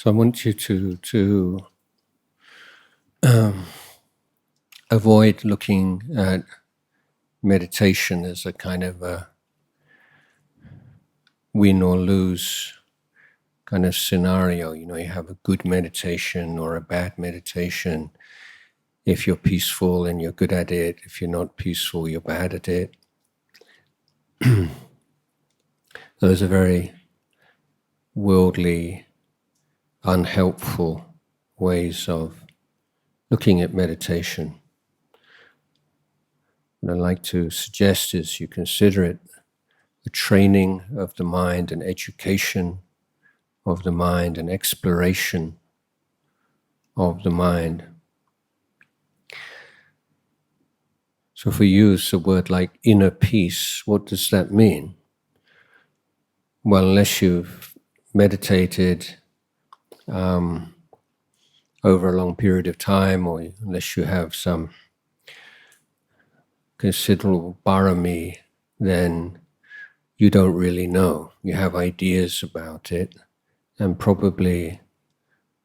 So I want you to avoid looking at meditation as a kind of a win or lose kind of scenario. You know, you have a good meditation or a bad meditation. If you're peaceful and you're good at it, if you're not peaceful, you're bad at it. Those are very worldly, unhelpful ways of looking at meditation. What I'd like to suggest is you consider it a training of the mind, an education of the mind, an exploration of the mind. So if we use a word like inner peace, what does that mean? Well, unless you've meditated over a long period of time, or unless you have some considerable parami, then you don't really know. You have ideas about it, and probably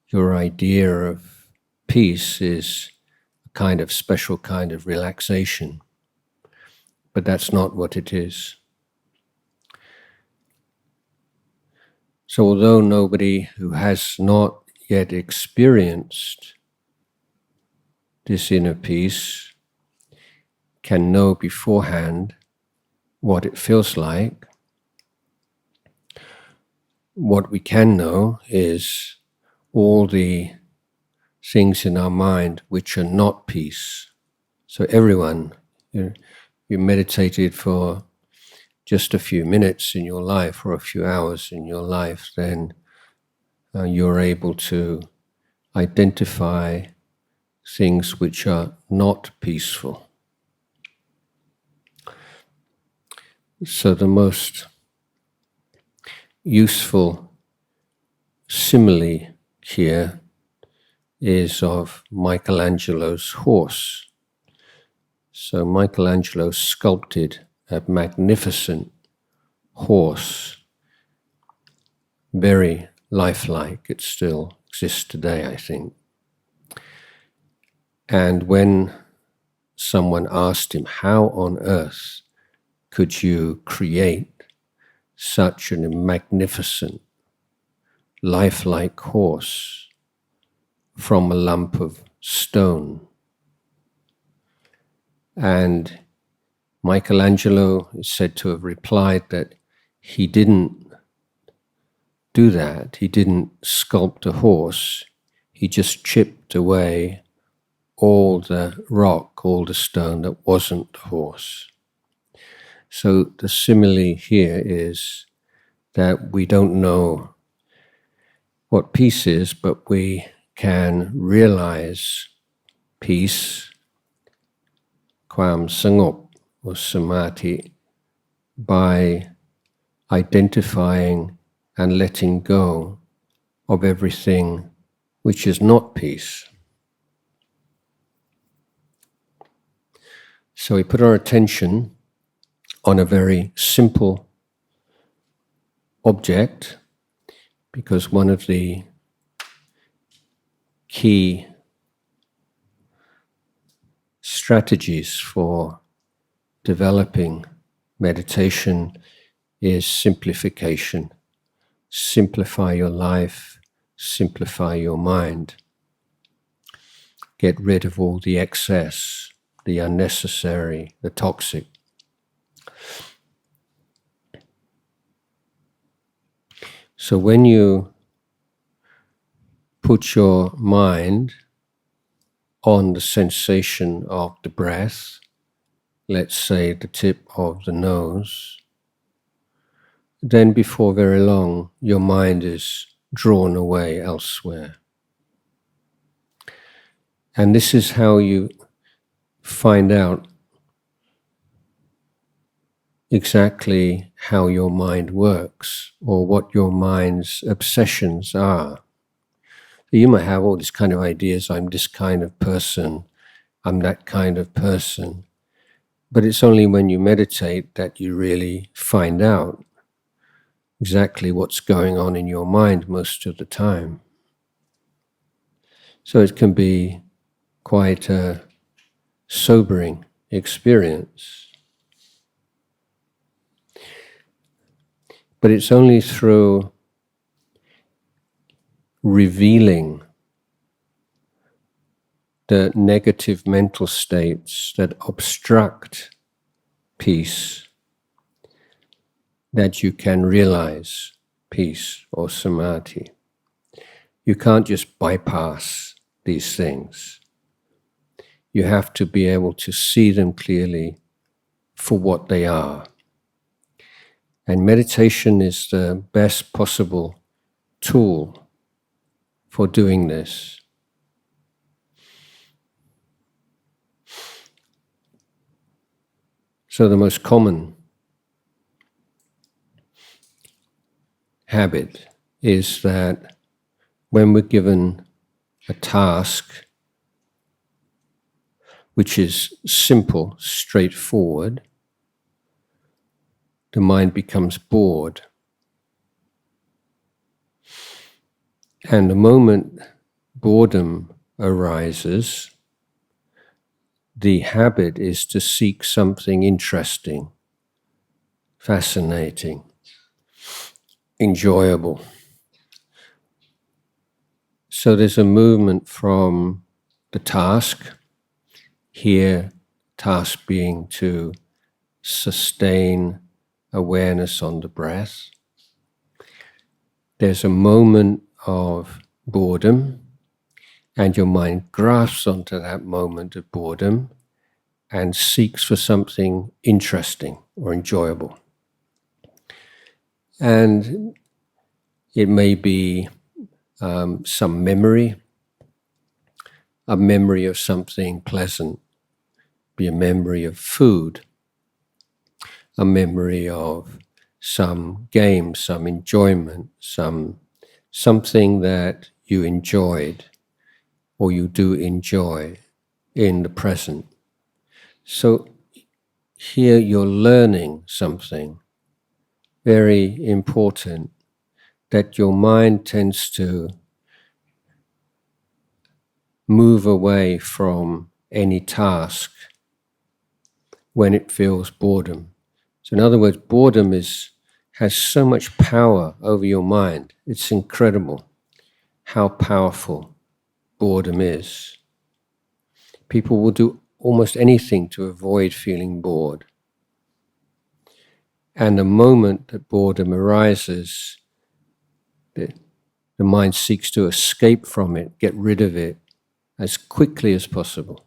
your idea of peace is a kind of special kind of relaxation, but that's not what it is. So although nobody who has not yet experienced this inner peace can know beforehand what it feels like, what we can know is all the things in our mind which are not peace. So everyone, you meditated for just a few minutes in your life or a few hours in your life, then you're able to identify things which are not peaceful. So the most useful simile here is of Michelangelo's horse. So Michelangelo sculpted a magnificent horse, very lifelike. It still exists today, I think. And when someone asked him, how on earth could you create such a magnificent, lifelike horse from a lump of stone? And Michelangelo is said to have replied that he didn't do that. He didn't sculpt a horse. He just chipped away all the rock, all the stone that wasn't the horse. So the simile here is that we don't know what peace is, but we can realize peace,ความสงบ or samadhi, by identifying and letting go of everything which is not peace. So we put our attention on a very simple object, because one of the key strategies for developing meditation is simplification. Simplify your life, simplify your mind. Get rid of all the excess, the unnecessary, the toxic. So when you put your mind on the sensation of the breath, let's say the tip of the nose, then before very long your mind is drawn away elsewhere. And this is how you find out exactly how your mind works, or what your mind's obsessions are. You might have all these kind of ideas, I'm this kind of person, I'm that kind of person, but it's only when you meditate that you really find out exactly what's going on in your mind most of the time. So it can be quite a sobering experience. But it's only through revealing the negative mental states that obstruct peace that you can realize peace or samadhi. You can't just bypass these things. You have to be able to see them clearly for what they are. And meditation is the best possible tool for doing this. So the most common habit is that when we're given a task which is simple, straightforward, the mind becomes bored. And the moment boredom arises, the habit is to seek something interesting, fascinating, enjoyable. So there's a movement from the task, here task being to sustain awareness on the breath. There's a moment of boredom, and your mind grasps onto that moment of boredom and seeks for something interesting or enjoyable. And it may be some memory, a memory of something pleasant, be a memory of food, a memory of some game, some enjoyment, something that you enjoyed or you do enjoy in the present. So here you're learning something very important, that your mind tends to move away from any task when it feels boredom. So in other words, boredom has so much power over your mind. It's incredible how powerful boredom is. People will do almost anything to avoid feeling bored. And the moment that boredom arises, the mind seeks to escape from it, get rid of it as quickly as possible.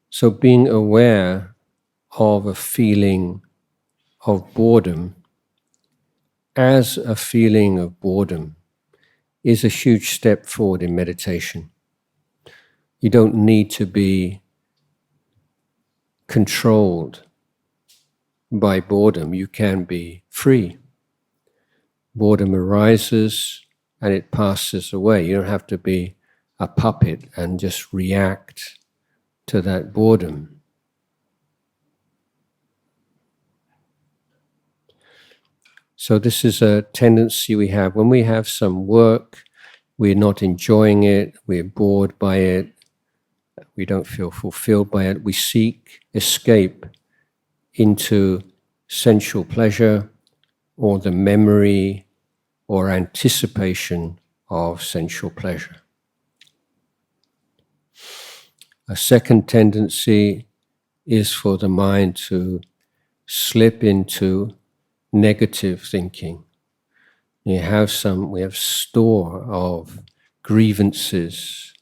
So being aware of a feeling of boredom as a feeling of boredom is a huge step forward in meditation. You don't need to be controlled by boredom. You can be free. Boredom arises and it passes away. You don't have to be a puppet and just react to that boredom. So this is a tendency we have. When we have some work, we're not enjoying it, we're bored by it, we don't feel fulfilled by it, we seek escape into sensual pleasure or the memory or anticipation of sensual pleasure. A second tendency is for the mind to slip into negative thinking. We have store of grievances,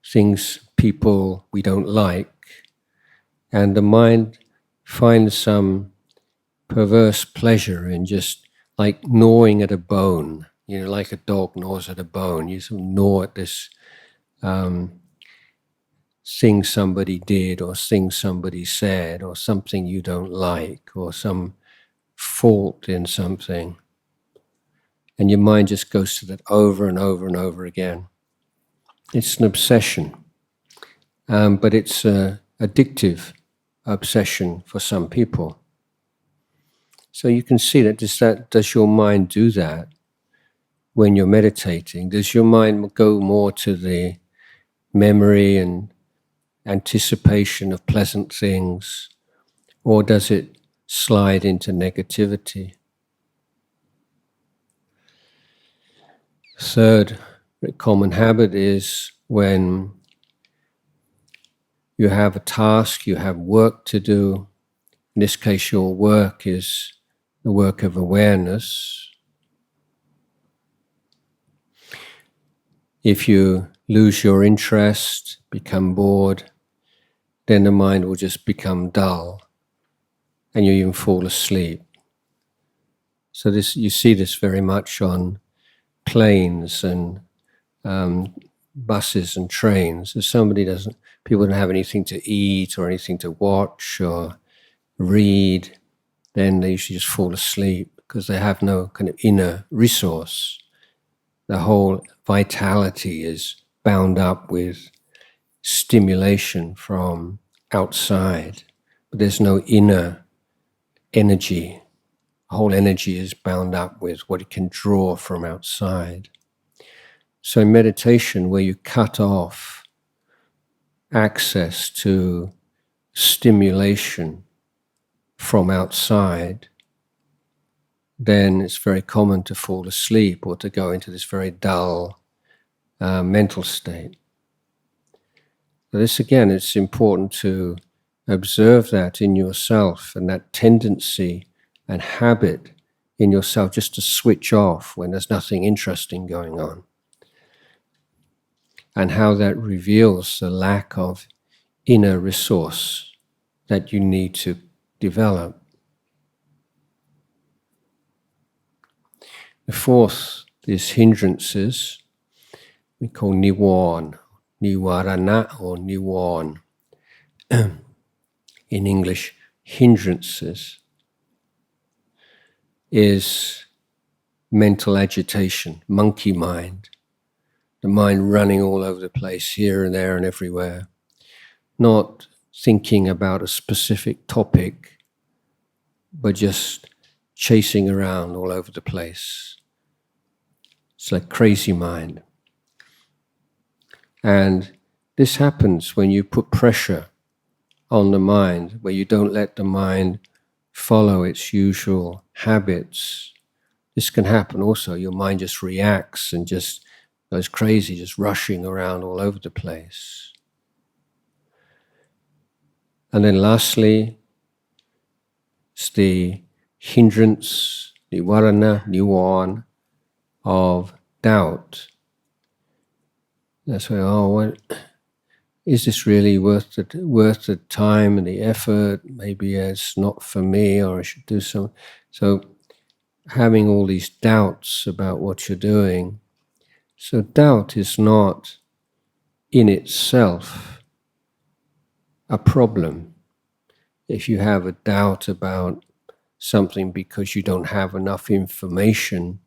things people we don't like, and the mind finds some perverse pleasure in just like gnawing at a bone, like a dog gnaws at a bone. You sort of gnaw at this thing somebody did or thing somebody said or something you don't like or some fault in something. And your mind just goes to that over and over and over again. It's an obsession, but it's an addictive obsession for some people. So you can see that does your mind do that? when you're meditating? Does your mind go more to the memory and anticipation of pleasant things, or does it slide into negativity? Third common habit is when you have a task, you have work to do. In this case, your work is the work of awareness. If you lose your interest, become bored, then the mind will just become dull and you even fall asleep. So you see this very much on planes and buses and trains. If people don't have anything to eat or anything to watch or read, then they usually just fall asleep because they have no kind of inner resource. The whole vitality is bound up with stimulation from outside, but there's no inner energy. The whole energy is bound up with what it can draw from outside. So in meditation, where you cut off access to stimulation from outside, then it's very common to fall asleep or to go into this very dull mental state. So this again, it's important to observe that in yourself and that tendency and habit in yourself just to switch off when there's nothing interesting going on. And how that reveals the lack of inner resource that you need to develop. The fourth is hindrances. We call nivarna, nivarana or nivarna. In English, hindrances is mental agitation, monkey mind. The mind running all over the place, here and there and everywhere. Not thinking about a specific topic, but just chasing around all over the place. It's like crazy mind. And this happens when you put pressure on the mind, where you don't let the mind follow its usual habits. This can happen also. Your mind just reacts and just goes crazy, just rushing around all over the place. And then lastly, it's the hindrance, nivarana, nivarna of doubt. That's why, what is this really worth the time and the effort? Maybe it's not for me, or I should do something. So having all these doubts about what you're doing. So doubt is not in itself a problem. If you have a doubt about something because you don't have enough information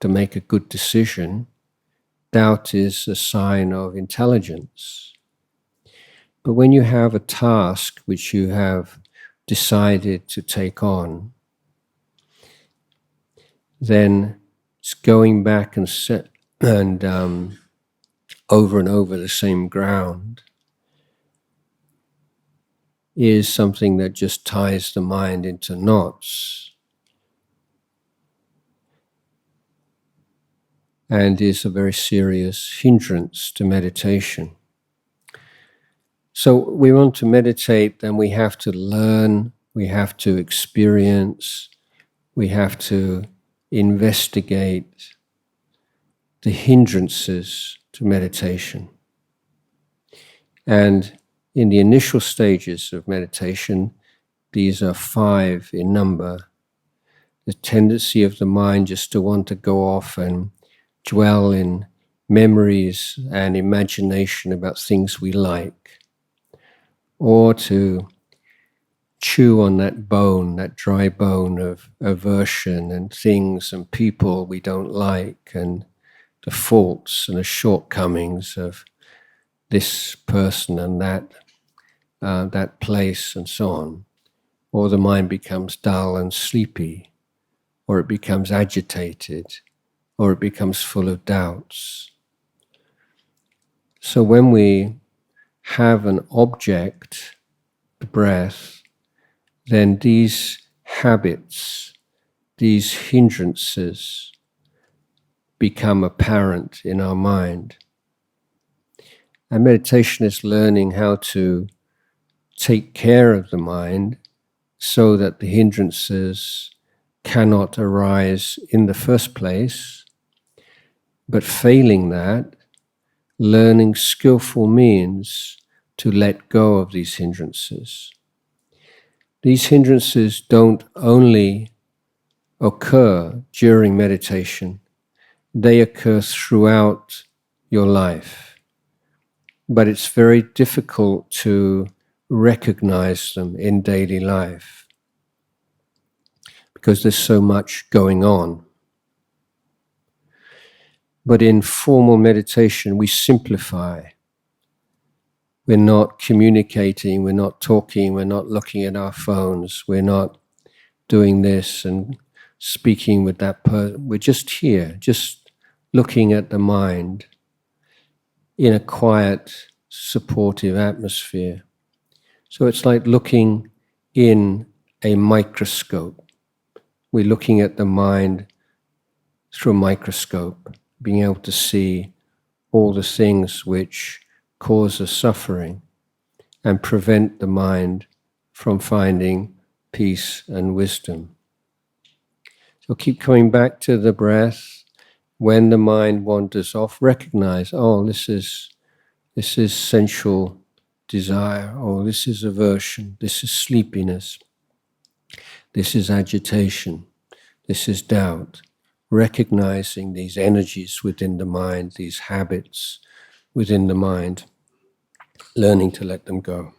to make a good decision, doubt is a sign of intelligence. But when you have a task which you have decided to take on, then it's going back and over the same ground is something that just ties the mind into knots and is a very serious hindrance to meditation. So we want to meditate, then we have to learn, we have to experience, we have to investigate the hindrances to meditation. And in the initial stages of meditation, these are 5 in number. The tendency of the mind just to want to go off and dwell in memories and imagination about things we like, or to chew on that bone, that dry bone of aversion and things and people we don't like, and the faults and the shortcomings of this person and that place and so on. Or the mind becomes dull and sleepy, or it becomes agitated, or it becomes full of doubts. So when we have an object, the breath, then these habits, these hindrances become apparent in our mind. And meditation is learning how to take care of the mind so that the hindrances cannot arise in the first place, but failing that, learning skillful means to let go of these hindrances. These hindrances don't only occur during meditation, they occur throughout your life. But it's very difficult to recognize them in daily life because there's so much going on. But in formal meditation, we simplify. We're not communicating, we're not talking, we're not looking at our phones, we're not doing this and speaking with that person. We're just here, just looking at the mind in a quiet, supportive atmosphere. So it's like looking in a microscope. We're looking at the mind through a microscope, being able to see all the things which cause us suffering and prevent the mind from finding peace and wisdom. So keep coming back to the breath. When the mind wanders off, recognize, oh, this is sensual desire, oh, this is aversion, this is sleepiness, this is agitation, this is doubt. Recognizing these energies within the mind, these habits within the mind, learning to let them go.